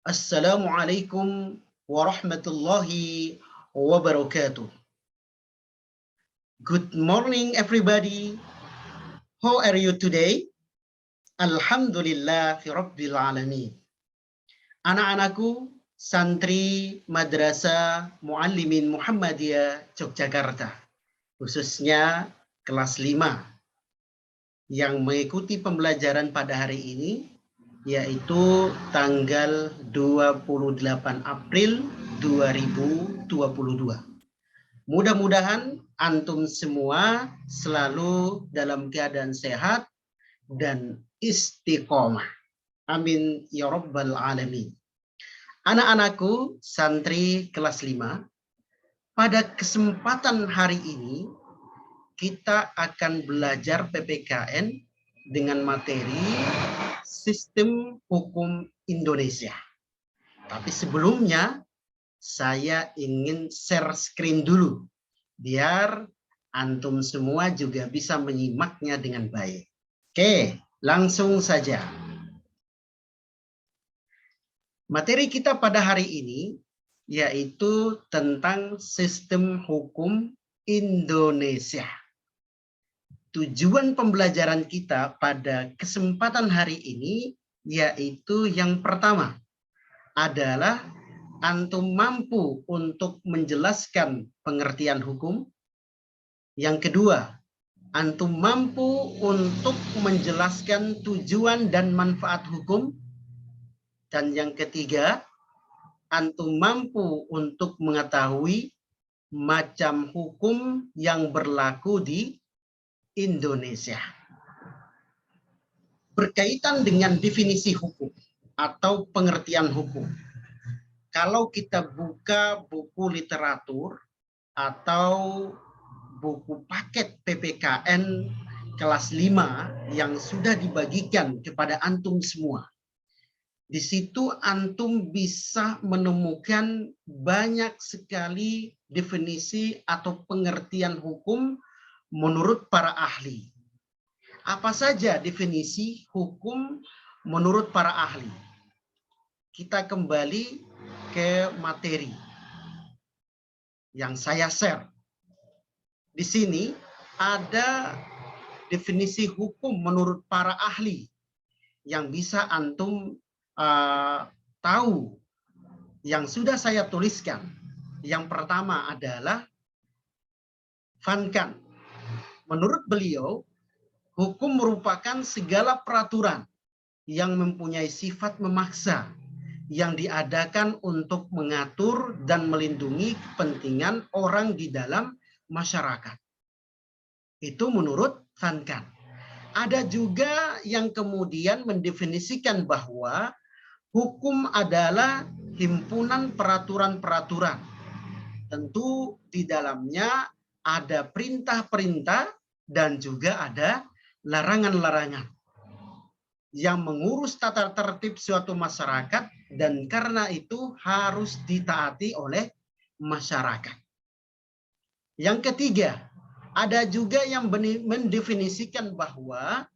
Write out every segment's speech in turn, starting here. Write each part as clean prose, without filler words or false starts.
Assalamualaikum warahmatullahi wabarakatuh. Good morning, everybody. How are you today? Alhamdulillah fi rabbil alamin. Anak-anakku, santri Madrasah Muallimin Muhammadiyah Yogyakarta, khususnya kelas 5 yang mengikuti pembelajaran pada hari ini, yaitu tanggal 28 April 2022. Mudah-mudahan antum semua selalu dalam keadaan sehat dan istiqomah. Amin ya rabbal alamin. Anak-anakku santri kelas 5, pada kesempatan hari ini kita akan belajar PPKN dengan materi Sistem Hukum Indonesia. Tapi sebelumnya saya ingin share screen dulu, biar antum semua juga bisa menyimaknya dengan baik. Oke, langsung saja. Materi kita pada hari ini yaitu tentang sistem hukum Indonesia. Tujuan pembelajaran kita pada kesempatan hari ini yaitu yang pertama adalah antum mampu untuk menjelaskan pengertian hukum. Yang kedua, antum mampu untuk menjelaskan tujuan dan manfaat hukum. Dan yang ketiga, antum mampu untuk mengetahui macam hukum yang berlaku di Indonesia. Berkaitan dengan definisi hukum atau pengertian hukum. Kalau kita buka buku literatur atau buku paket PPKN kelas 5 yang sudah dibagikan kepada antum semua, di situ antum bisa menemukan banyak sekali definisi atau pengertian hukum menurut para ahli. Apa saja definisi hukum menurut para ahli? Kita kembali ke materi yang saya share. Di sini ada definisi hukum menurut para ahli yang bisa antum tahu, yang sudah saya tuliskan. Yang pertama adalah Van Kant. Menurut beliau, hukum merupakan segala peraturan yang mempunyai sifat memaksa yang diadakan untuk mengatur dan melindungi kepentingan orang di dalam masyarakat. Itu menurut Van Kant. Ada juga yang kemudian mendefinisikan bahwa hukum adalah himpunan peraturan-peraturan. Tentu di dalamnya ada perintah-perintah dan juga ada larangan-larangan yang mengurus tata tertib suatu masyarakat, dan karena itu harus ditaati oleh masyarakat. Yang ketiga, ada juga yang mendefinisikan bahwa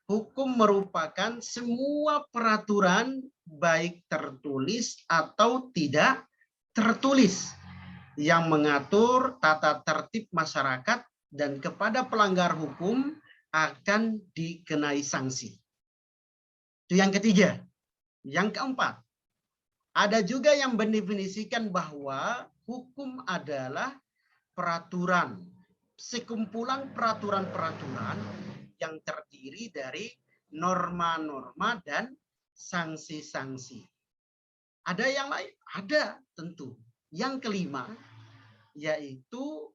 hukum merupakan semua peraturan baik tertulis atau tidak tertulis yang mengatur tata tertib masyarakat dan kepada pelanggar hukum akan dikenai sanksi. Itu yang ketiga. Yang keempat, ada juga yang mendefinisikan bahwa hukum adalah peraturan, sekumpulan peraturan-peraturan yang terdiri dari norma-norma dan sanksi-sanksi. Ada yang lain? Ada tentu. Yang kelima, yaitu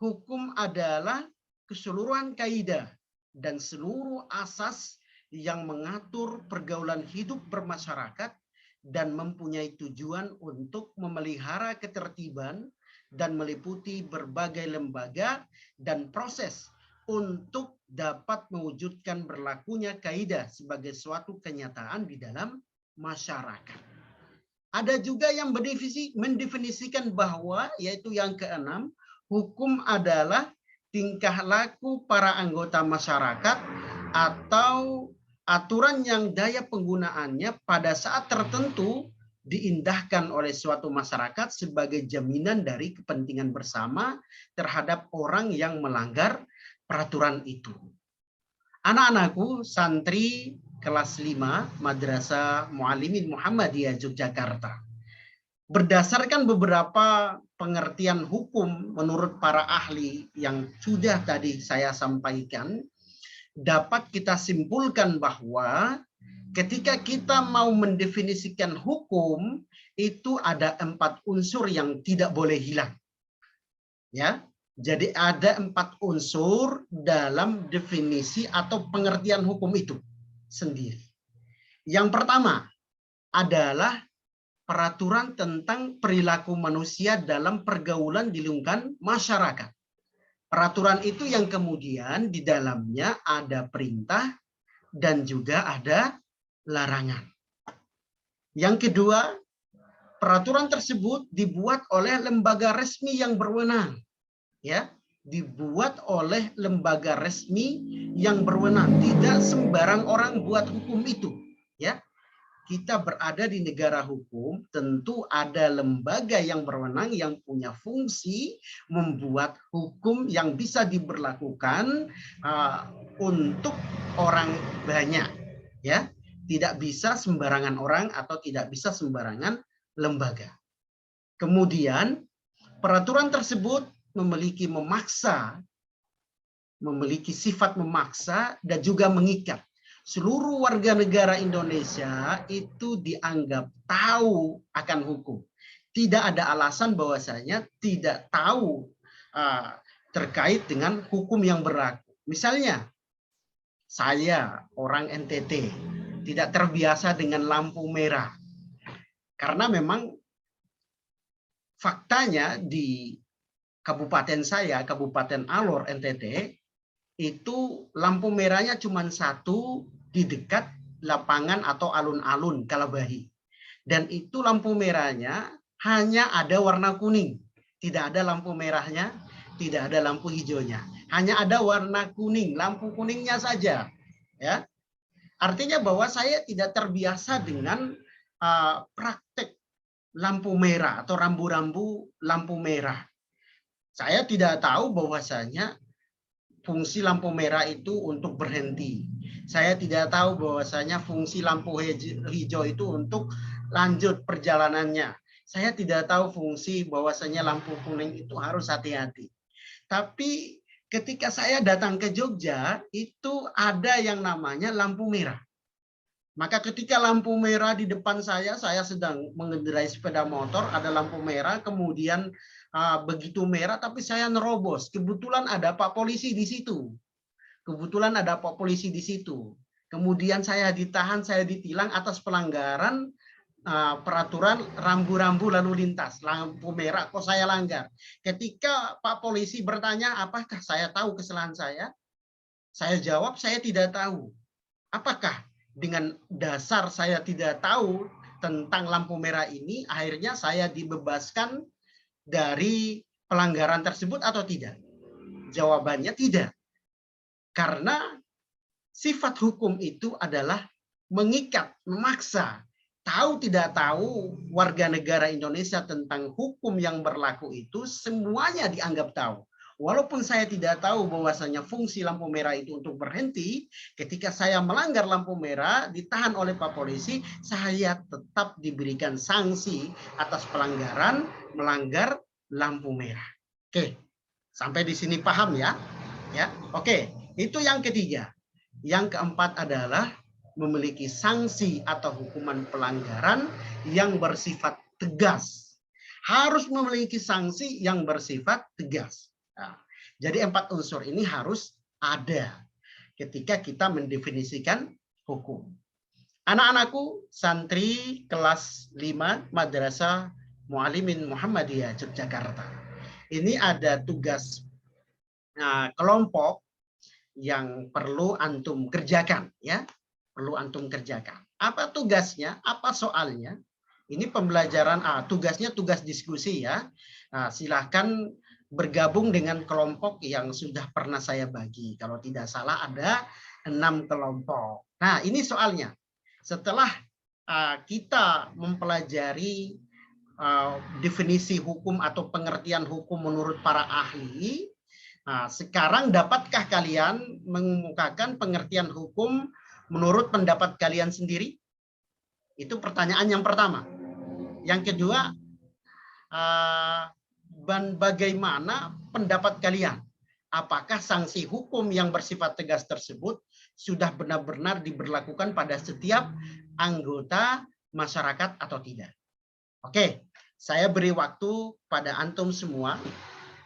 hukum adalah keseluruhan kaidah dan seluruh asas yang mengatur pergaulan hidup bermasyarakat dan mempunyai tujuan untuk memelihara ketertiban dan meliputi berbagai lembaga dan proses untuk dapat mewujudkan berlakunya kaidah sebagai suatu kenyataan di dalam masyarakat. Ada juga yang mendefinisikan bahwa, yaitu yang keenam, hukum adalah tingkah laku para anggota masyarakat atau aturan yang daya penggunaannya pada saat tertentu diindahkan oleh suatu masyarakat sebagai jaminan dari kepentingan bersama terhadap orang yang melanggar peraturan itu. Anak-anakku santri kelas 5 Madrasah Muallimin Muhammadiyah Yogyakarta. Berdasarkan beberapa pengertian hukum menurut para ahli yang sudah tadi saya sampaikan, dapat kita simpulkan bahwa ketika kita mau mendefinisikan hukum, itu ada 4 unsur yang tidak boleh hilang. Ya, jadi ada 4 unsur dalam definisi atau pengertian hukum itu sendiri. Yang pertama adalah peraturan tentang perilaku manusia dalam pergaulan di lingkungan masyarakat. Peraturan itu yang kemudian di dalamnya ada perintah dan juga ada larangan. Yang kedua, peraturan tersebut dibuat oleh lembaga resmi yang berwenang. Ya, dibuat oleh lembaga resmi yang berwenang, tidak sembarang orang buat hukum itu. Ya, kita berada di negara hukum, tentu ada lembaga yang berwenang yang punya fungsi membuat hukum yang bisa diberlakukan untuk orang banyak. Ya, tidak bisa sembarangan orang atau tidak bisa sembarangan lembaga. Kemudian peraturan tersebut memiliki sifat memaksa dan juga mengikat. Seluruh warga negara Indonesia itu dianggap tahu akan hukum. Tidak ada alasan bahwasanya tidak tahu terkait dengan hukum yang berlaku. Misalnya, saya orang NTT tidak terbiasa dengan lampu merah. Karena memang faktanya di kabupaten saya, Kabupaten Alor, NTT, itu lampu merahnya cuma 1 di dekat lapangan atau alun-alun Kalabahi. Dan itu lampu merahnya hanya ada warna kuning. Tidak ada lampu merahnya, tidak ada lampu hijaunya. Hanya ada warna kuning, lampu kuningnya saja. Ya, artinya bahwa saya tidak terbiasa dengan praktek lampu merah atau rambu-rambu lampu merah. Saya tidak tahu bahwasanya fungsi lampu merah itu untuk berhenti. Saya tidak tahu bahwasanya fungsi lampu hijau itu untuk lanjut perjalanannya. Saya tidak tahu fungsi bahwasanya lampu kuning itu harus hati-hati. Tapi ketika saya datang ke Jogja, itu ada yang namanya lampu merah. Maka ketika lampu merah di depan saya sedang mengendarai sepeda motor, ada lampu merah, kemudian begitu merah, tapi saya nerobos. Kebetulan ada Pak Polisi di situ. Kemudian saya ditahan, saya ditilang atas pelanggaran peraturan rambu-rambu lalu lintas. Lampu merah kok saya langgar. Ketika Pak Polisi bertanya, apakah saya tahu kesalahan saya? Saya jawab, saya tidak tahu. Apakah dengan dasar saya tidak tahu tentang lampu merah ini, akhirnya saya dibebaskan dari pelanggaran tersebut atau tidak? Jawabannya tidak. Karena sifat hukum itu adalah mengikat, memaksa. Tahu tidak tahu warga negara Indonesia tentang hukum yang berlaku itu semuanya dianggap tahu. Walaupun saya tidak tahu bahwasanya fungsi lampu merah itu untuk berhenti, ketika saya melanggar lampu merah, ditahan oleh Pak Polisi, saya tetap diberikan sanksi atas pelanggaran melanggar lampu merah. Oke, sampai di sini paham ya? Ya, oke. Itu yang ketiga. Yang keempat adalah memiliki sanksi atau hukuman pelanggaran yang bersifat tegas. Harus memiliki sanksi yang bersifat tegas. Nah, jadi 4 unsur ini harus ada ketika kita mendefinisikan hukum. Anak-anakku santri kelas 5 Madrasah Muallimin Muhammadiyah Yogyakarta. Ini ada tugas kelompok yang perlu antum kerjakan, ya. Perlu antum kerjakan. Apa tugasnya? Apa soalnya? Ini pembelajaran tugasnya tugas diskusi ya. Silahkan bergabung dengan kelompok yang sudah pernah saya bagi. Kalau tidak salah ada 6 kelompok. Nah, ini soalnya. Setelah kita mempelajari definisi hukum atau pengertian hukum menurut para ahli. Nah, sekarang dapatkah kalian mengemukakan pengertian hukum menurut pendapat kalian sendiri? Itu pertanyaan yang pertama. Yang kedua, bagaimana pendapat kalian? Apakah sanksi hukum yang bersifat tegas tersebut sudah benar-benar diberlakukan pada setiap anggota masyarakat atau tidak? Oke, saya beri waktu pada antum semua,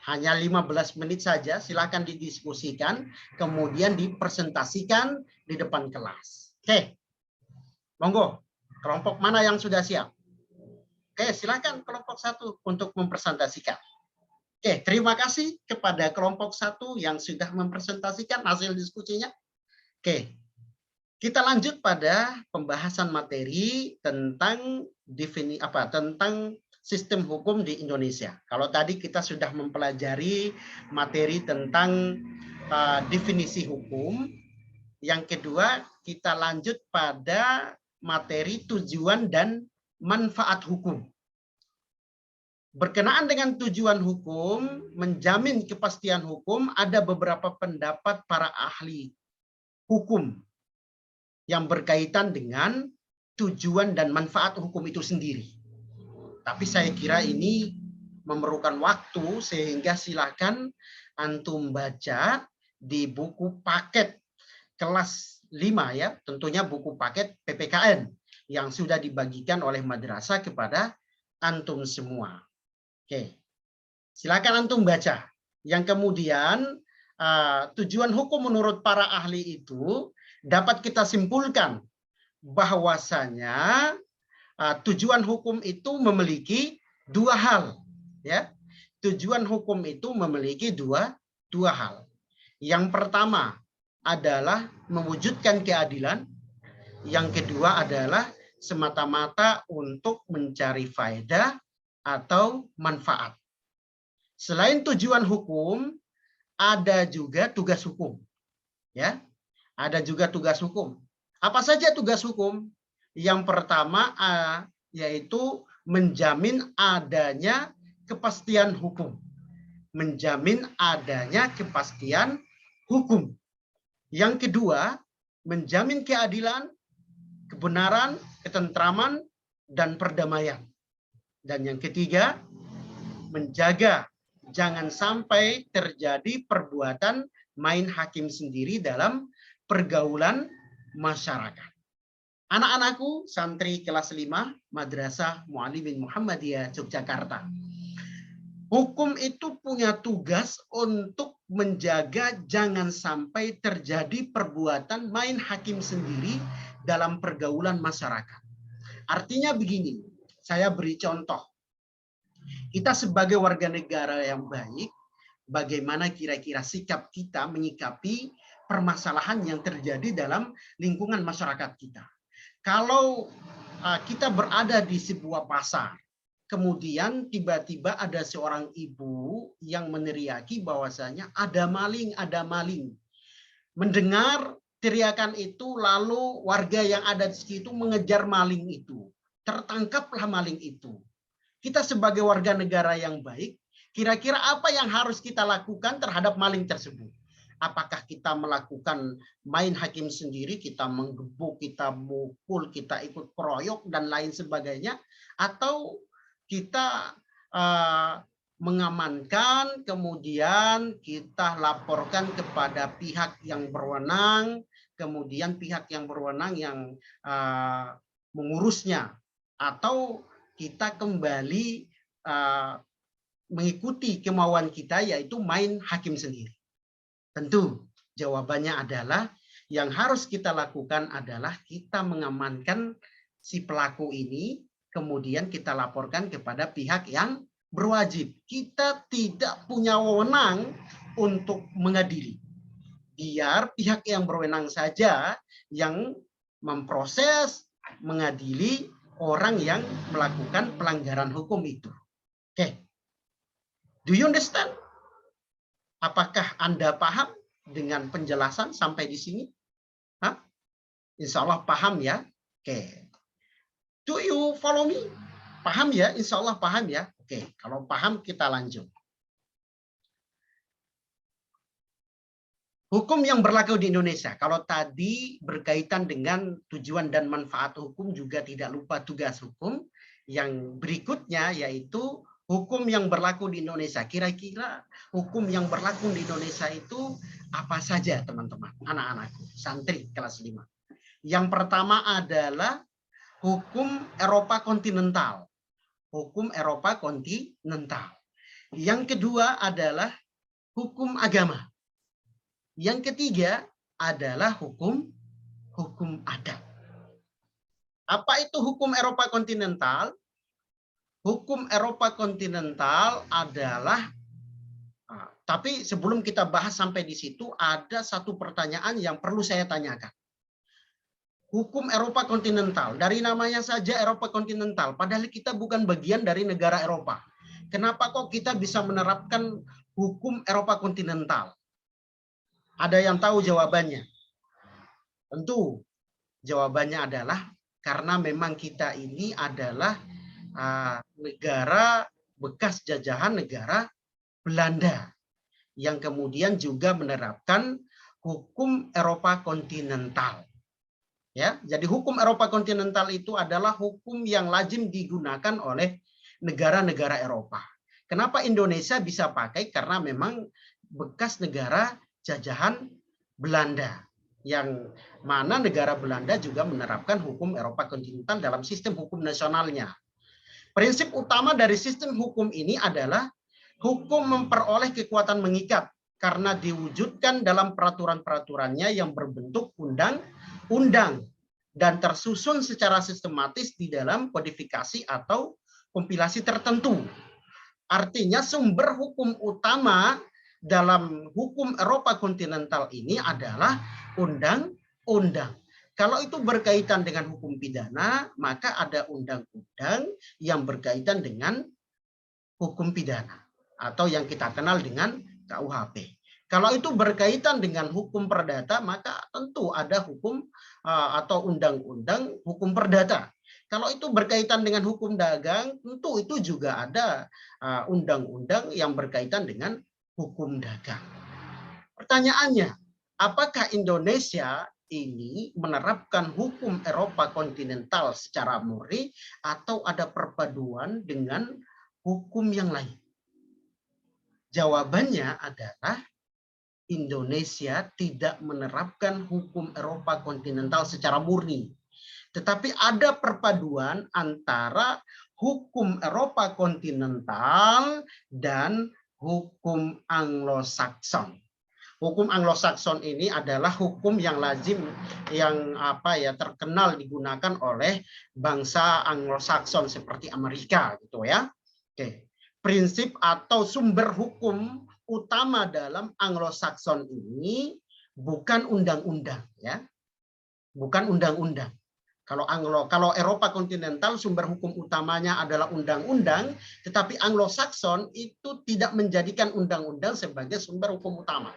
hanya 15 menit saja, silakan didiskusikan, kemudian dipresentasikan di depan kelas. Oke, monggo, kelompok mana yang sudah siap? Oke, silakan kelompok 1 untuk mempresentasikan. Oke, terima kasih kepada kelompok 1 yang sudah mempresentasikan hasil diskusinya. Oke, kita lanjut pada pembahasan materi tentang tentang sistem hukum di Indonesia. Kalau tadi kita sudah mempelajari materi tentang definisi hukum, yang kedua kita lanjut pada materi tujuan dan manfaat hukum. Berkenaan dengan tujuan hukum, menjamin kepastian hukum, ada beberapa pendapat para ahli hukum yang berkaitan dengan tujuan dan manfaat hukum itu sendiri. Tapi saya kira ini memerlukan waktu, sehingga silakan antum baca di buku paket kelas 5 ya, tentunya buku paket PPKN yang sudah dibagikan oleh madrasah kepada antum semua. Oke, silakan antum baca. Yang kemudian tujuan hukum menurut para ahli itu dapat kita simpulkan bahwasanya tujuan hukum itu memiliki dua hal, ya. Tujuan hukum itu memiliki dua hal. Yang pertama adalah mewujudkan keadilan, yang kedua adalah semata-mata untuk mencari faedah atau manfaat. Selain tujuan hukum, ada juga tugas hukum, ya. Ada juga tugas hukum. Apa saja tugas hukum? Yang pertama yaitu menjamin adanya kepastian hukum. Menjamin adanya kepastian hukum. Yang kedua, menjamin keadilan, kebenaran, ketentraman, dan perdamaian. Dan yang ketiga, menjaga jangan sampai terjadi perbuatan main hakim sendiri dalam pergaulan masyarakat. Anak-anakku, santri kelas 5, Madrasah Muallimin Muhammadiyah Yogyakarta. Hukum itu punya tugas untuk menjaga jangan sampai terjadi perbuatan main hakim sendiri dalam pergaulan masyarakat. Artinya begini, saya beri contoh. Kita sebagai warga negara yang baik, bagaimana kira-kira sikap kita menyikapi permasalahan yang terjadi dalam lingkungan masyarakat kita. Kalau kita berada di sebuah pasar, kemudian tiba-tiba ada seorang ibu yang meneriaki bahwasanya ada maling, ada maling. Mendengar teriakan itu, lalu warga yang ada di situ mengejar maling itu. Tertangkaplah maling itu. Kita sebagai warga negara yang baik, kira-kira apa yang harus kita lakukan terhadap maling tersebut? Apakah kita melakukan main hakim sendiri, kita menggebuk, kita mukul, kita ikut keroyok, dan lain sebagainya? Atau kita mengamankan, kemudian kita laporkan kepada pihak yang berwenang, kemudian pihak yang berwenang yang mengurusnya? Atau kita kembali mengikuti kemauan kita, yaitu main hakim sendiri? Tentu jawabannya adalah yang harus kita lakukan adalah kita mengamankan si pelaku ini, kemudian kita laporkan kepada pihak yang berwajib. Kita tidak punya wewenang untuk mengadili. Biar pihak yang berwenang saja yang memproses, mengadili orang yang melakukan pelanggaran hukum itu. Oke. Do you understand? Apakah Anda paham dengan penjelasan sampai di sini? Hah? Insya Allah paham ya. Oke. Do you follow me? Paham ya? Insya Allah paham ya. Oke, kalau paham kita lanjut. Hukum yang berlaku di Indonesia. Kalau tadi berkaitan dengan tujuan dan manfaat hukum, juga tidak lupa tugas hukum. Yang berikutnya yaitu hukum yang berlaku di Indonesia. Kira-kira hukum yang berlaku di Indonesia itu apa saja, teman-teman, anak-anakku, santri kelas 5. Yang pertama adalah hukum Eropa kontinental. Hukum Eropa kontinental. Yang kedua adalah hukum agama. Yang ketiga adalah hukum adat. Apa itu hukum Eropa kontinental? Hukum Eropa kontinental adalah, tapi sebelum kita bahas sampai di situ, ada satu pertanyaan yang perlu saya tanyakan. Hukum Eropa kontinental, dari namanya saja Eropa kontinental, padahal kita bukan bagian dari negara Eropa. Kenapa kok kita bisa menerapkan hukum Eropa kontinental? Ada yang tahu jawabannya? Tentu jawabannya adalah karena memang kita ini adalah negara bekas jajahan negara Belanda yang kemudian juga menerapkan hukum Eropa kontinental. Ya, jadi hukum Eropa kontinental itu adalah hukum yang lazim digunakan oleh negara-negara Eropa. Kenapa Indonesia bisa pakai? Karena memang bekas negara jajahan Belanda, yang mana negara Belanda juga menerapkan hukum Eropa kontinental dalam sistem hukum nasionalnya. Prinsip utama dari sistem hukum ini adalah hukum memperoleh kekuatan mengikat karena diwujudkan dalam peraturan-peraturannya yang berbentuk undang-undang dan tersusun secara sistematis di dalam kodifikasi atau kompilasi tertentu. Artinya sumber hukum utama dalam hukum Eropa kontinental ini adalah undang-undang. Kalau itu berkaitan dengan hukum pidana, maka ada undang-undang yang berkaitan dengan hukum pidana atau yang kita kenal dengan KUHP. Kalau itu berkaitan dengan hukum perdata, maka tentu ada hukum atau undang-undang hukum perdata. Kalau itu berkaitan dengan hukum dagang, tentu itu juga ada undang-undang yang berkaitan dengan hukum dagang. Pertanyaannya, apakah Indonesia ini menerapkan hukum Eropa kontinental secara murni atau ada perpaduan dengan hukum yang lain? Jawabannya adalah Indonesia tidak menerapkan hukum Eropa kontinental secara murni. Tetapi ada perpaduan antara hukum Eropa kontinental dan hukum Anglo-Saxon. Hukum Anglo-Saxon ini adalah hukum yang lazim, yang terkenal digunakan oleh bangsa Anglo-Saxon seperti Amerika, gitu ya. Oke. Prinsip atau sumber hukum utama dalam Anglo-Saxon ini bukan undang-undang, ya, bukan undang-undang. Kalau Eropa kontinental sumber hukum utamanya adalah undang-undang, tetapi Anglo-Saxon itu tidak menjadikan undang-undang sebagai sumber hukum utama,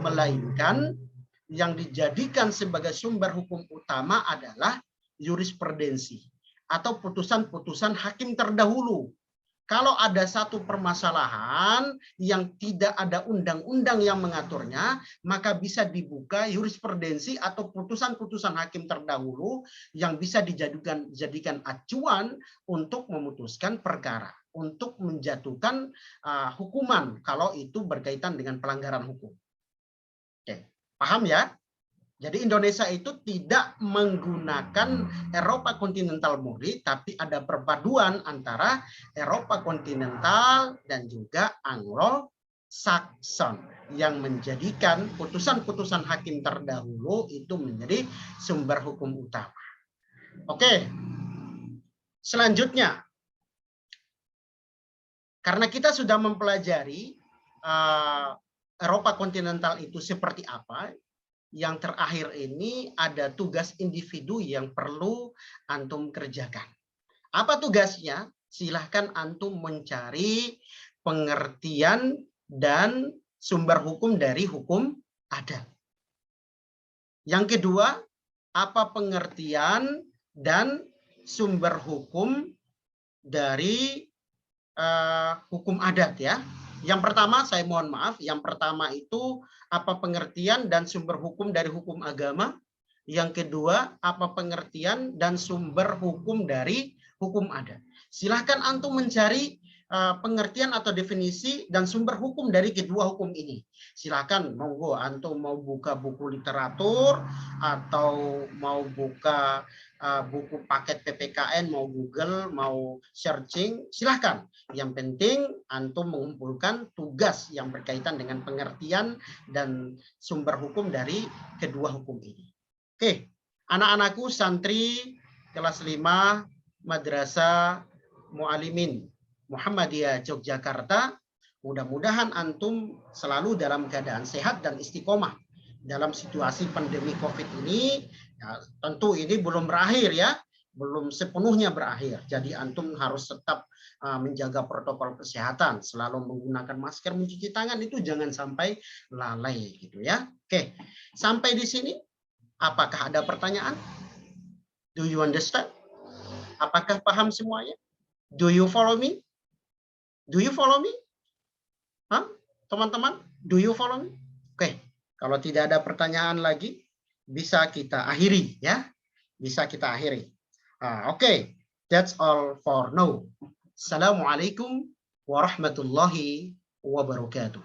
melainkan yang dijadikan sebagai sumber hukum utama adalah jurisprudensi atau putusan-putusan hakim terdahulu. Kalau ada satu permasalahan yang tidak ada undang-undang yang mengaturnya, maka bisa dibuka jurisprudensi atau putusan-putusan hakim terdahulu yang bisa dijadikan acuan untuk memutuskan perkara, untuk menjatuhkan hukuman kalau itu berkaitan dengan pelanggaran hukum. Oke, paham ya? Jadi Indonesia itu tidak menggunakan Eropa kontinental murni, tapi ada perpaduan antara Eropa kontinental dan juga Anglo-Saxon yang menjadikan putusan-putusan hakim terdahulu itu menjadi sumber hukum utama. Oke, selanjutnya, karena kita sudah mempelajari Eropa kontinental itu seperti apa, yang terakhir ini ada tugas individu yang perlu antum kerjakan. Apa tugasnya? Silahkan antum mencari pengertian dan sumber hukum dari hukum adat. Yang kedua, apa pengertian dan sumber hukum dari hukum adat ya. Yang pertama, saya mohon maaf, yang pertama itu apa pengertian dan sumber hukum dari hukum agama. Yang kedua, apa pengertian dan sumber hukum dari hukum adat. Silahkan antum mencari pengertian atau definisi dan sumber hukum dari kedua hukum ini. Silahkan, monggo antum mau buka buku literatur atau mau buka buku paket PPKN, mau Google, mau searching, silahkan. Yang penting antum mengumpulkan tugas yang berkaitan dengan pengertian dan sumber hukum dari kedua hukum ini. Oke, anak-anakku santri kelas 5 Madrasah Mu'alimin Muhammadiyah Yogyakarta, mudah-mudahan antum selalu dalam keadaan sehat dan istiqomah dalam situasi pandemi COVID ini. Ya, tentu ini belum berakhir ya, belum sepenuhnya berakhir. Jadi antum harus tetap menjaga protokol kesehatan, selalu menggunakan masker, mencuci tangan, itu jangan sampai lalai gitu ya. Oke, sampai di sini apakah ada pertanyaan? Do you understand? Apakah paham semuanya? Do you follow me? Do you follow me? Hah? Teman-teman, do you follow me? Oke, kalau tidak ada pertanyaan lagi, bisa kita akhiri ya. Bisa kita akhiri. Oke, that's all for now. Assalamualaikum warahmatullahi wabarakatuh.